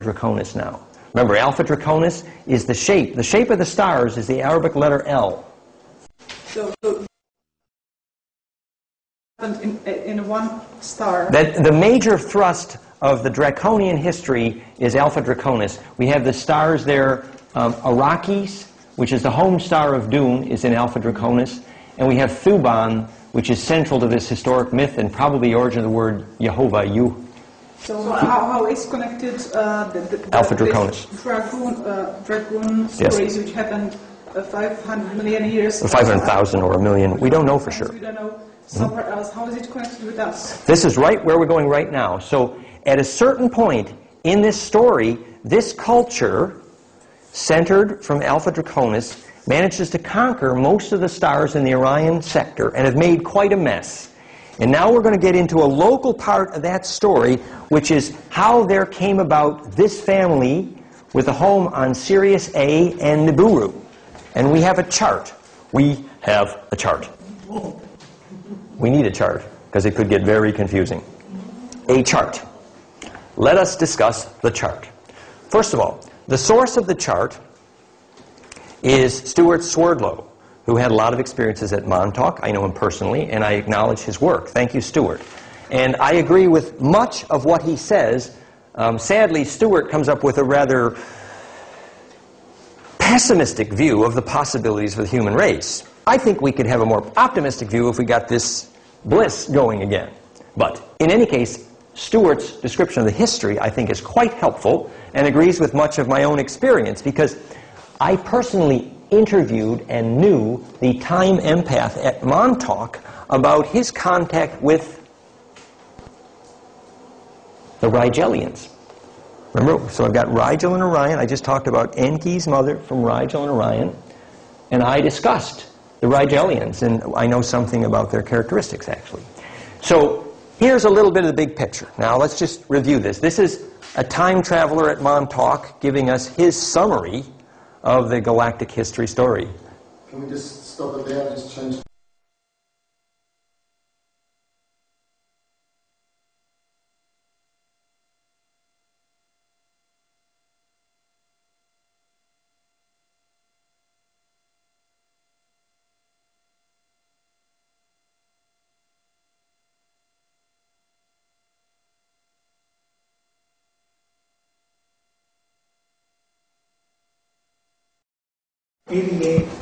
Draconis now. Remember, Alpha Draconis is the shape. The shape of the stars is the Arabic letter L. So in one star. That the major thrust of the Draconian history is Alpha Draconis. We have the stars there, Arrakis, which is the home star of Dune, is in Alpha Draconis, and we have Thuban, which is central to this historic myth and probably the origin of the word Yehovah, you. So how is connected Alpha Draconis? Dragoon stories, yes, which happened 500 million years ago? 500,000 or a million. We don't know for sure. We don't know somewhere else. How is it connected with us? This is right where we're going right now. So at a certain point in this story, this culture, centered from Alpha Draconis, manages to conquer most of the stars in the Orion sector and have made quite a mess. And now we're going to get into a local part of that story, which is how there came about this family with a home on Sirius A and Nibiru. And we have a chart. We have a chart. We need a chart, because it could get very confusing. A chart. Let us discuss the chart. First of all, the source of the chart is Stuart Swerdlow, who had a lot of experiences at Montauk. I know him personally, and I acknowledge his work. Thank you, Stuart. And I agree with much of what he says. Sadly, Stuart comes up with a rather pessimistic view of the possibilities for the human race. I think we could have a more optimistic view if we got this bliss going again. But in any case, Stuart's description of the history, I think, is quite helpful and agrees with much of my own experience, because I personally interviewed and knew the time empath at Montauk about his contact with the Rigelians. Remember, so I've got Rigel and Orion. I just talked about Enki's mother from Rigel and Orion, and I discussed the Rigelians, and I know something about their characteristics, actually. So here's a little bit of the big picture. Now let's just review this. This is a time traveler at Montauk giving us his summary of the galactic history story. Can we just stop it there? Just change.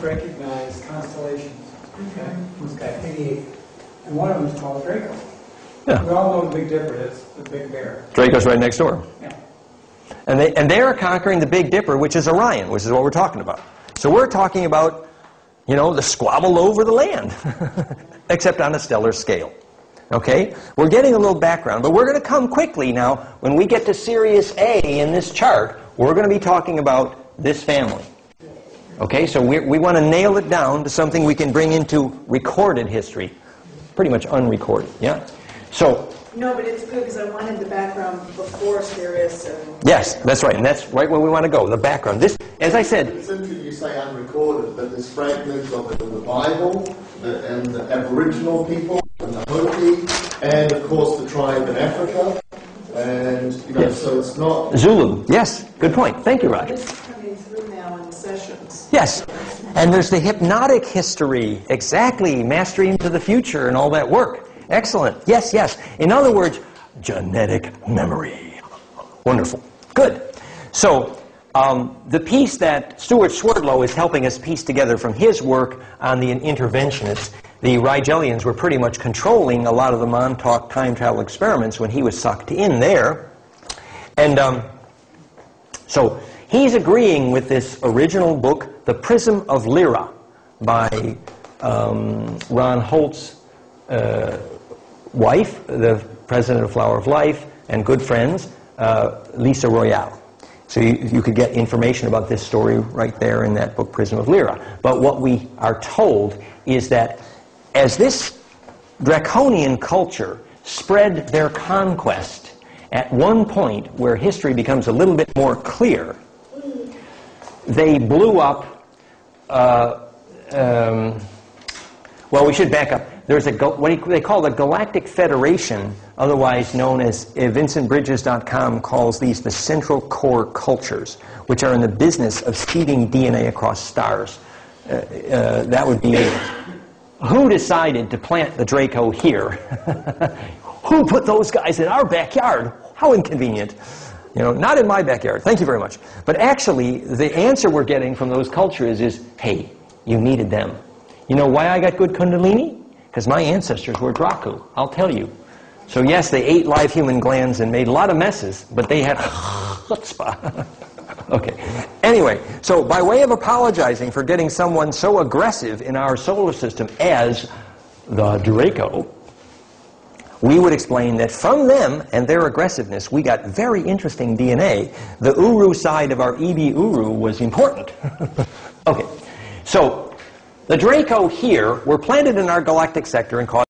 Recognized constellations. Okay. 88. And one of them is called Draco. Yeah. We all know the Big Dipper is the Big Bear. Draco's right next door. Yeah. And they are conquering the Big Dipper, which is Orion, which is what we're talking about. So we're talking about, you know, the squabble over the land, except on a stellar scale. Okay? We're getting a little background, but we're going to come quickly now. When we get to Sirius A in this chart, we're going to be talking about this family. Okay, so we want to nail it down to something we can bring into recorded history, pretty much unrecorded, yeah? So... No, but it's good because I wanted the background before Sirius. Yes, that's right, and that's right where we want to go, the background. This, as I said... It's interesting you say unrecorded, but there's fragments of it in the Bible, and the Aboriginal people, and the Hopi, and of course the tribe in Africa, and, you know, yes. So it's not... Zulu, yes, good point. Thank you, Roger. This is coming through now in sessions. Yes, and there's the hypnotic history, exactly, mastery into the future and all that work. Excellent, yes, yes. In other words, genetic memory. Wonderful, good. So, the piece that Stuart Swerdlow is helping us piece together from his work on the interventionists, the Rigelians were pretty much controlling a lot of the Montauk time travel experiments when he was sucked in there. And so he's agreeing with this original book, The Prism of Lyra, by Ron Holt's wife, the president of Flower of Life, and good friends, Lisa Royale. So you could get information about this story right there in that book, Prism of Lyra. But what we are told is that as this draconian culture spread their conquest, at one point where history becomes a little bit more clear, they blew up, well, we should back up. there's what they call the Galactic Federation, otherwise known as VincentBridges.com calls these the central core cultures, which are in the business of seeding DNA across stars. That would be who decided to plant the Draco here? Who put those guys in our backyard? How inconvenient. You know, not in my backyard. Thank you very much. But actually, the answer we're getting from those cultures is, hey, you needed them. You know why I got good Kundalini? Because my ancestors were Dracu. I'll tell you. So yes, they ate live human glands and made a lot of messes, but they had chutzpah. Okay. Anyway, so by way of apologizing for getting someone so aggressive in our solar system as the Draco, we would explain that from them and their aggressiveness, we got very interesting DNA. The Uru side of our EB Uru was important. Okay, so the Draco here were planted in our galactic sector and caused